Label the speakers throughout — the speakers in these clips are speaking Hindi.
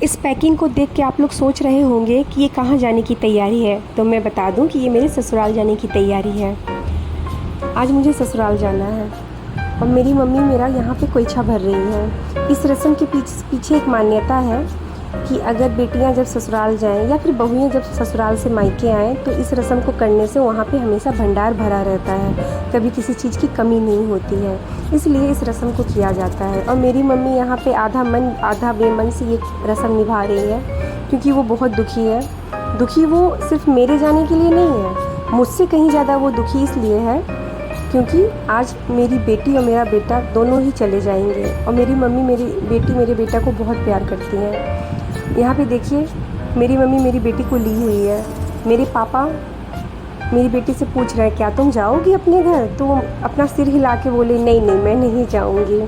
Speaker 1: इस पैकिंग को देख के आप लोग सोच रहे होंगे कि ये कहाँ जाने की तैयारी है, तो मैं बता दूं कि ये मेरे ससुराल जाने की तैयारी है। आज मुझे ससुराल जाना है और मेरी मम्मी मेरा यहाँ पे कोईछा भर रही है। इस रस्म के पीछे एक मान्यता है कि अगर बेटियाँ जब ससुराल जाएं या फिर बहुएँ जब ससुराल से मायके आएँ तो इस रस्म को करने से वहाँ पे हमेशा भंडार भरा रहता है, कभी किसी चीज़ की कमी नहीं होती है, इसलिए इस रस्म को किया जाता है। और मेरी मम्मी यहाँ पे आधा मन आधा बेमन से ये रस्म निभा रही है, क्योंकि वो बहुत दुखी है। दुखी वो सिर्फ मेरे जाने के लिए नहीं है, मुझसे कहीं ज़्यादा वो दुखी इसलिए है क्योंकि आज मेरी बेटी और मेरा बेटा दोनों ही चले जाएंगे। और मेरी मम्मी मेरी बेटी मेरे बेटा को बहुत प्यार करती हैं। यहाँ पे देखिए, मेरी मम्मी मेरी बेटी को ली हुई है। मेरे पापा मेरी बेटी से पूछ रहे हैं, क्या तुम जाओगी अपने घर? तो वो अपना सिर हिला के बोले, नहीं नहीं मैं नहीं जाऊँगी।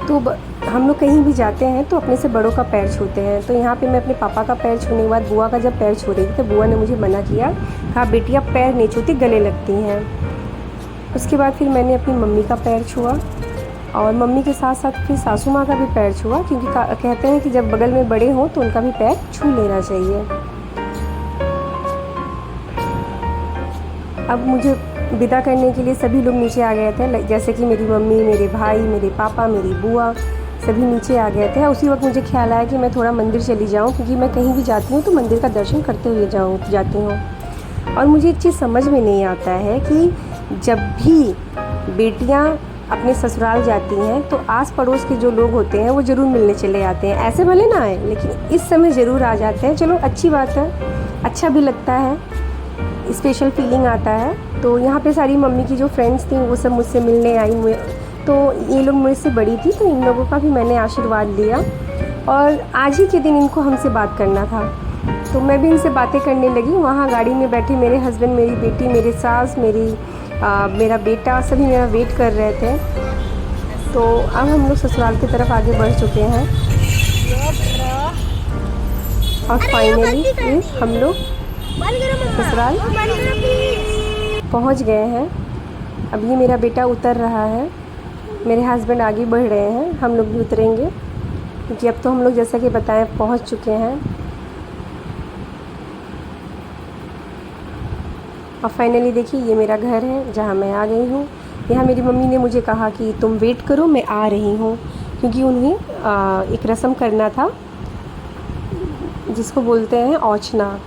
Speaker 1: तो हम लोग कहीं भी जाते हैं तो अपने से बड़ों का पैर छूते हैं। तो यहाँ पे मैं अपने पापा का पैर छूने के बाद बुआ का जब पैर छू रही थी तो बुआ ने मुझे मना किया, कहा बेटी आप पैर नहीं छूती, गले लगती हैं। उसके बाद फिर मैंने अपनी मम्मी का पैर छुआ और मम्मी के साथ साथ फिर सासू माँ का भी पैर छुआ, क्योंकि कहते हैं कि जब बगल में बड़े हों तो उनका भी पैर छू लेना चाहिए। अब मुझे विदा करने के लिए सभी लोग नीचे आ गए थे, जैसे कि मेरी मम्मी, मेरे भाई, मेरे पापा, मेरी बुआ, सभी नीचे आ गए थे। उसी वक्त मुझे ख्याल आया कि मैं थोड़ा मंदिर चली जाऊँ, क्योंकि मैं कहीं भी जाती हूँ तो मंदिर का दर्शन करते हुए जाती हूँ। और मुझे एक चीज़ समझ में नहीं आता है कि जब भी बेटियां अपने ससुराल जाती हैं तो आस पड़ोस के जो लोग होते हैं वो ज़रूर मिलने चले आते हैं। ऐसे भले ना आए, लेकिन इस समय ज़रूर आ जाते हैं। चलो अच्छी बात है, अच्छा भी लगता है, स्पेशल फीलिंग आता है। तो यहाँ पे सारी मम्मी की जो फ्रेंड्स थी वो सब मुझसे मिलने आई हुए, तो ये लोग मुझसे बड़ी थी तो इन लोगों का भी मैंने आशीर्वाद लिया। और आज ही के दिन इनको हमसे बात करना था, तो मैं भी इनसे बातें करने लगी। वहाँ गाड़ी में बैठे मेरे हस्बैंड, मेरी बेटी, मेरे सास, मेरा बेटा, सभी मेरा वेट कर रहे थे। तो अब हम लोग ससुराल की तरफ आगे बढ़ चुके हैं और फाइनली हम लोग ससुराल पहुंच गए हैं। अब ये मेरा बेटा उतर रहा है, मेरे हस्बैंड आगे बढ़ रहे हैं, हम लोग भी उतरेंगे, क्योंकि अब तो हम लोग जैसा कि बताएं पहुंच चुके हैं। और फाइनली देखिए, ये मेरा घर है जहाँ मैं आ गई हूँ। यहाँ मेरी मम्मी ने मुझे कहा कि तुम वेट करो, मैं आ रही हूँ, क्योंकि उन्हें एक रस्म करना था जिसको बोलते हैं औचना।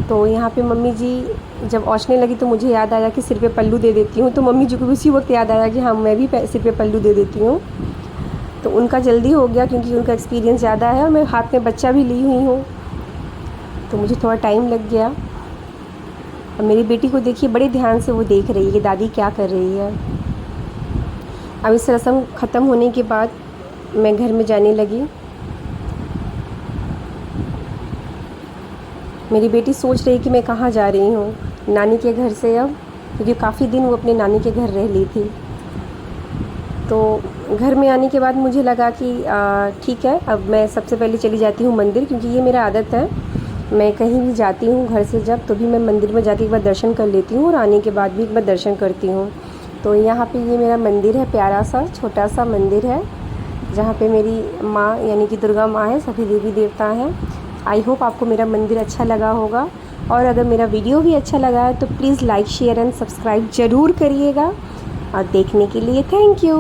Speaker 1: तो यहाँ पे मम्मी जी जब औचने लगी तो मुझे याद आया कि सिर पे पल्लू दे देती हूँ। तो मम्मी जी को उसी वक्त याद आया कि हाँ मैं भी सिर पे पल्लू दे देती हूँ। तो उनका जल्दी हो गया क्योंकि उनका एक्सपीरियंस ज़्यादा है और मैं हाथ में बच्चा भी ली हुई हूँ, तो मुझे थोड़ा टाइम लग गया। और मेरी बेटी को देखिए, बड़े ध्यान से वो देख रही है कि दादी क्या कर रही है। अब इस रस्म ख़त्म होने के बाद मैं घर में जाने लगी। मेरी बेटी सोच रही कि मैं कहाँ जा रही हूँ, नानी के घर से, अब क्योंकि काफ़ी दिन वो अपने नानी के घर रह ली थी। तो घर में आने के बाद मुझे लगा कि ठीक है, अब मैं सबसे पहले चली जाती हूँ मंदिर, क्योंकि ये मेरा आदत है, मैं कहीं भी जाती हूँ घर से जब, तो भी मैं मंदिर में जाके एक बार दर्शन कर लेती हूँ और आने के बाद भी एक बार दर्शन करती हूँ। तो यहाँ पे ये मेरा मंदिर है, प्यारा सा छोटा सा मंदिर है, जहाँ पे मेरी माँ यानी कि दुर्गा माँ है, सभी देवी देवता हैं। आई होप आपको मेरा मंदिर अच्छा लगा होगा, और अगर मेरा वीडियो भी अच्छा लगा है तो please like, share and subscribe ज़रूर करिएगा। और देखने के लिए थैंक यू।